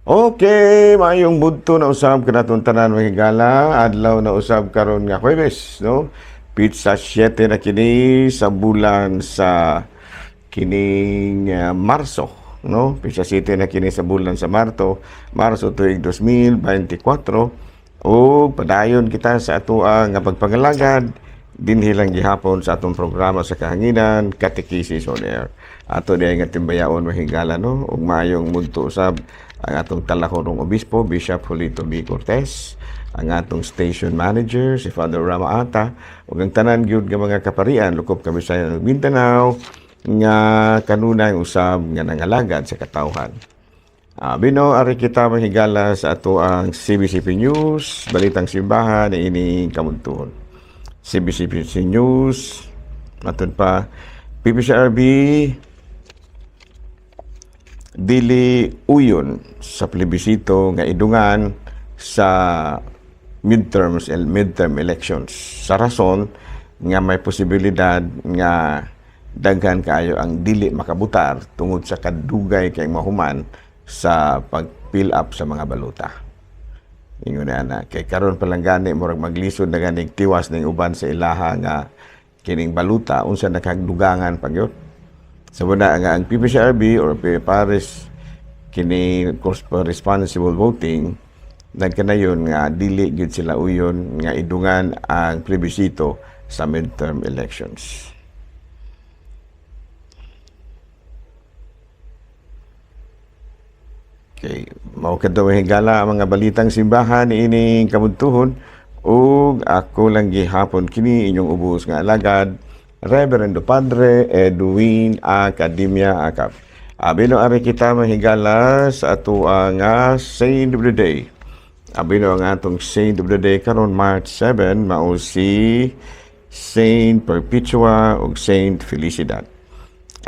Okay, maayong budto na usab kanatong tanan mga higala. Adlaw na usab karon nga Huwebes, no? Pizza 7 na kini sa bulan sa kining Marso, no? Pizza 7 na kini sa bulan sa Marso tuig 2024. O padayon kita sa ato nga pagpangalagad dinhi lang gihapon sa atong programa sa kahanginan Catechesis on Air. Ato diay nga timbayaon mahigala, no? Ug maayong mudto usab ang atong talahorong obispo, Bishop Julito B. Cortez, ang atong station manager, si Father Rama Ata, ug ang tanan gyud nga mga kaparian, lukop Kabisayan ug Mindanao, nga kanunay usab nga nangalagad sa katawhan. Bino, ari kita mahigala sa ato ang CBCP News, Balitang Simbahan, na ini kamuntuhon. CBCP News, matun pa, PPCRB, dili uyon sa plebisito nga idungan sa midterm elections sa rason nga may posibilidad nga daghan kaayo ang dili makabutar tungod sa kadugay kay mahuman sa pag-fill up sa mga baluta. Ingon na kay karon pa lang gani murag maglisod na ganing tiwas ning uban sa ilaha nga kining baluta unsa nakagdugangan pagyot. Sa wala nga ang PPCRB or Paris kini responsible voting nagkanayon nga dili gyud sila uyon nga idungan ang plebisito sa midterm elections. Okay, mao kadto higala ang mga balitang simbahan ining kabudtuhon ug ako lang gihapon kini inyong ubos nga alagad Reverendo Padre Edwin Academia Acap. Abino ari kita mahigala sa ato nga Saint of the Day. Abino ang atong Saint of the Day karon March 7 mao si Saint Perpetua ug Saint Felicidad.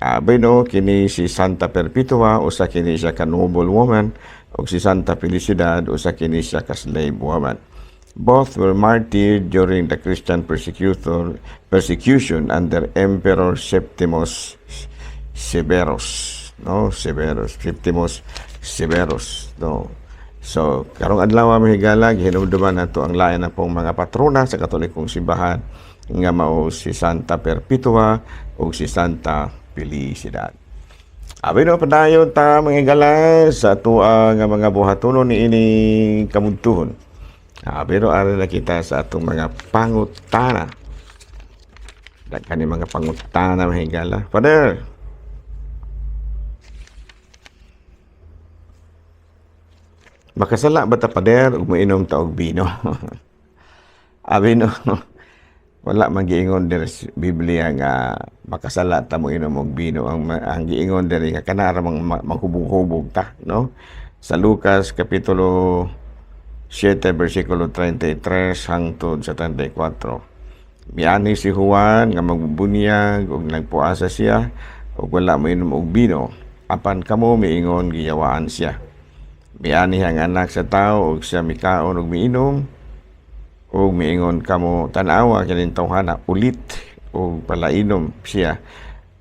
Abino kini si Santa Perpetua usa kini siya ka noble woman ug si Santa Felicidad usa kini siya ka slave woman. Both were martyred during the Christian persecution under Emperor Septimus Severus, no? Septimus Severus, no? So, karong adlaw mahigala hinumduman nato ang lain na pong mga patrona sa Katolikong simbahan nga mao si Santa Perpetua ug si Santa Felicidad. Abi no padayon ta mahigala sa ato nga mga buhatonon ni ini kamuntuhon. Pero ari na kita sa atong mga pangutana. Daghan ni mga pangutana mahigala. Father, makasala ba ta pader ug moinom ta og bino? Abi no, wala man giingon diri sa Biblia nga makasala ta mo inom og bino. Ang giingon diri nga kanara manghubog-hubog ta, no? Sa Lucas kapitulo 7 versikulo 33 hangtod sa 34. Miani si Juan nga magbubunyag ug nagpuasa siya ug wala moinom og bino apan kamo miingon giyawaan siya. Miani ang anak sa tao ug siya mikaon ug miinom ug miingon kamo tan-awa kining tawhana ulit ug palainom siya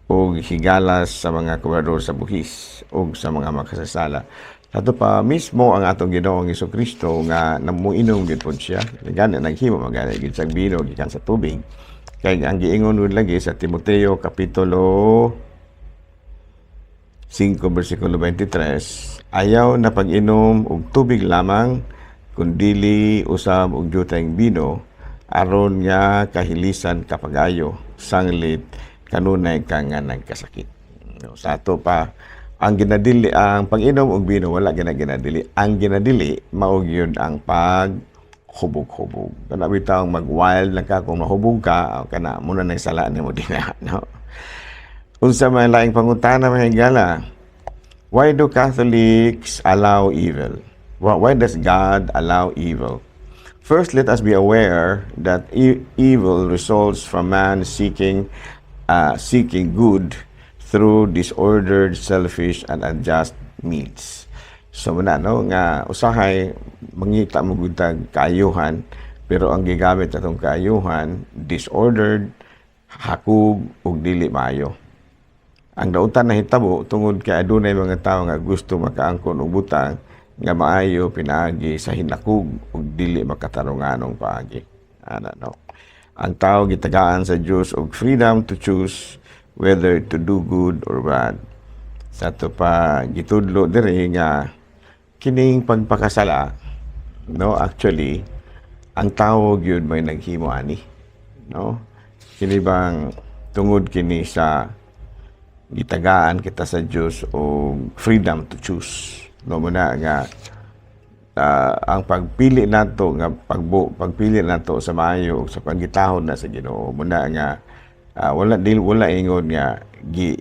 ug higalas sa mga kubrador sa buhis ug sa mga makasasala. Ato pa mismo ang atong Ginoong Jesucristo nga namuinom gid pod siya. Gani naghimo magani gid sa bino gikan sa tubig. Kay ang giingon ud lagi sa Timoteo kapitulo 5 bersikulo 23, ayaw na pag-inom og tubig lamang kundili usab og jutang bino aron nga kahilisan kapagayo sanglit kanunay ka nga nagkasakit. Sa ato pa ang ginadili ang pag-inom og bino wala ginadili. Ang ginadili mao gyud ang paghubog-hubog. Kana bitaw mag-wild lang ka kung mahubog ka kana muna na sala nimo dinha, no? Unsa man laing pangutana mahigala? Why do Catholics allow evil? Why does God allow evil? First, let us be aware that evil results from man seeking good through disordered, selfish, and unjust means. So, muna, no, nga usahay, mangita mo gutag kaayuhan, pero ang gigamit atong kaayuhan, disordered, hakog, ug dili maayo. Ang dautan na hitabo, tungod kay adunay mga tao nga gusto makaangkon og butang, nga maayo pinaagi sa hinakug ug dili makatarunganong paagi. No? Ang tao gitagaan sa Dios og freedom to choose whether to do good or bad. Sa to pa gitudlo diri nga kining pagpakasala, no, actually ang tao gyud may naghimo ani, no? Kini bang tungod kini sa gitagaan kita sa Dios og freedom to choose, no, muna nga ang pagpili nato nga pagpili nato sa maayo sa pagitahod na sa Ginoo muna nga wala ingon nga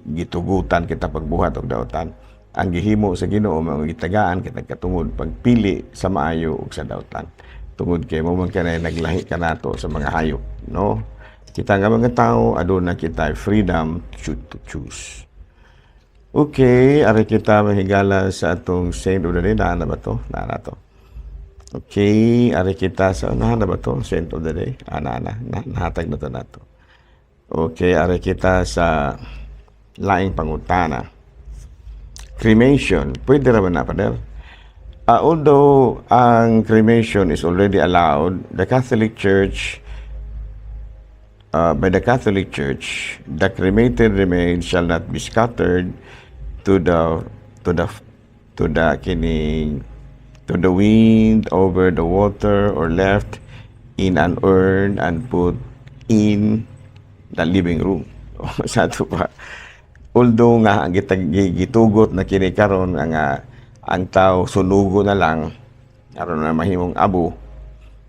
gitugutan kita pagbuhat og daotan. Ang gihimo sa Ginoo mao gitagaan kita katungod pagpili sa maayo ug sa daotan. Tungod kay mo man kanay naglahi ka nato sa mga hayop, no? Kita nga mga tao aduna kita freedom to choose. Okay, ari kita mahigala sa atong Saint of the Day. Naana ba to? Naana to. Okay, ari kita sa naana ba to? Saint of the Day. Nahatag na to nato. Okay, ari kita sa laing pangutana. Cremation, pwede raman na, Pader? Although ang cremation is already allowed, the Catholic Church, by the Catholic Church, the cremated remains shall not be scattered to the wind, over the water, or left in an urn and put in the living room. Sa ito pa, although nga gitugot na kini karon nga ang tao sunugo na lang aron na mahimong abo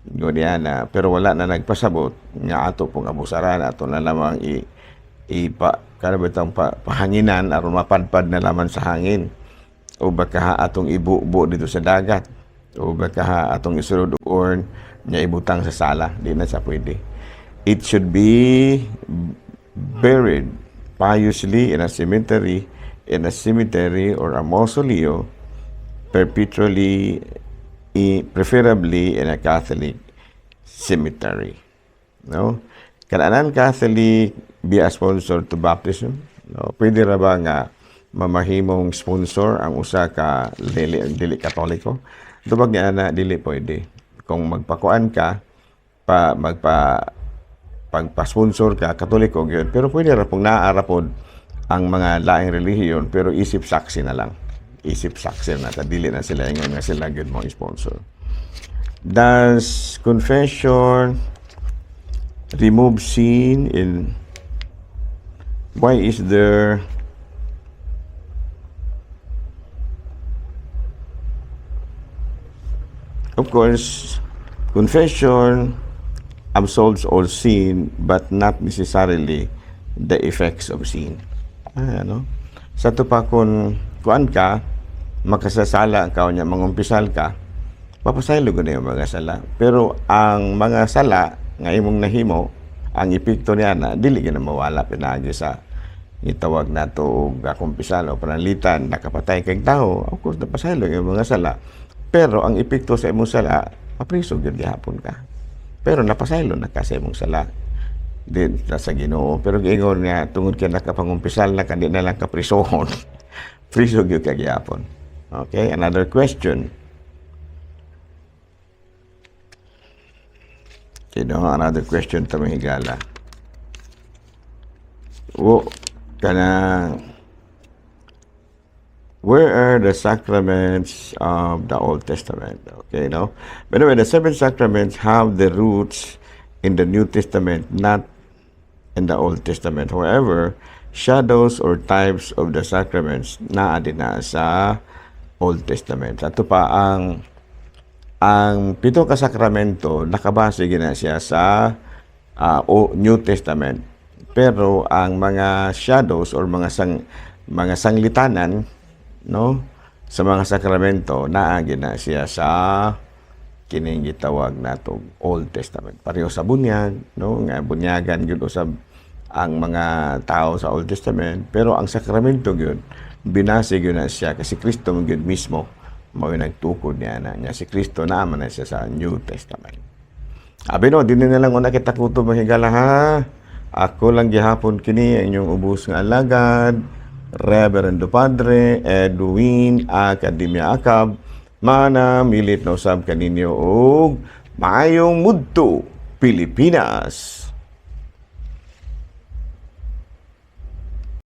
godiana, pero wala na nagpasabot nga ato pong abusaran, ato na lamang pahanginan aron mapadpad na laman sa hangin, o baka atong ibubo dito sa dagat, o baka atong isulod og urn nga ibutang sa sala. Di na sa pwede. It should be buried piously in a cemetery or a mausoleo, preferably in a Catholic cemetery. No? Kanaanan Catholic be a sponsor to baptism? No? Pwede ra ba nga mamahimong sponsor ang usa ka dili Katoliko? Tubag niya na dili pwede. Kung magpakuan ka, pagpa-sponsor ka, Katoliko gyud, pero pwede ra pong naaarapod ang mga laing relihiyon, pero isip saksi na lang. Isip saksi na, dili na sila ingon nga sila gyud mo sponsor. Does confession remove sin in why is there of course confession absolves all sin but not necessarily the effects of sin. Ano? Sa to pa kung kuan ka makasasala ka o nya mangumpisal ka, papasaylo na yung mga sala. Pero ang mga sala nga imong nahimo, ang epekto niya na dili na mawala pinagi sa itawag nato og kumpisal o panalitan nakapatay kay tao. Of course napasaylo yung mga sala. Pero ang epekto sa imong sala, mapriso gyud gihapon ka. Pero napasaylo na ka sa imong sala din sa Ginoo. Pero giingon nga tungod kay nakapangumpisal na kandi na lang kaprisohon. Priso gyud ka gihapon. Okay, another question. Okay, no, another question ta mahigala. Where are the sacraments of the Old Testament? Okay, no? By the way, the 7 sacraments have the roots in the New Testament, not in the Old Testament. However, shadows or types of the sacraments naa din na sa Old Testament. Ato pa ang 7 ka sakramento nakabase gina siya sa New Testament. Pero ang mga shadows or mga sanglitanan, no, sa mga sakramento naa gina siya sa kining gitawag nato Old Testament. Pareho sa bunyag, no, nga bunyagan gyud usab ang mga tao sa Old Testament, pero ang sakramento gyud binase gyud na siya kasi Kristo gyud mismo mao nagtukod niya na si Kristo naman na siya sa New Testament. Abi no, dinhi na lang una kita kutob mahigala ha. Ako lang gihapon kini ang inyong ubos nga alagad, Reverendo Padre Edwin Academia Acab, Mana milit na usab kaninyo og maayong mudto Pilipinas.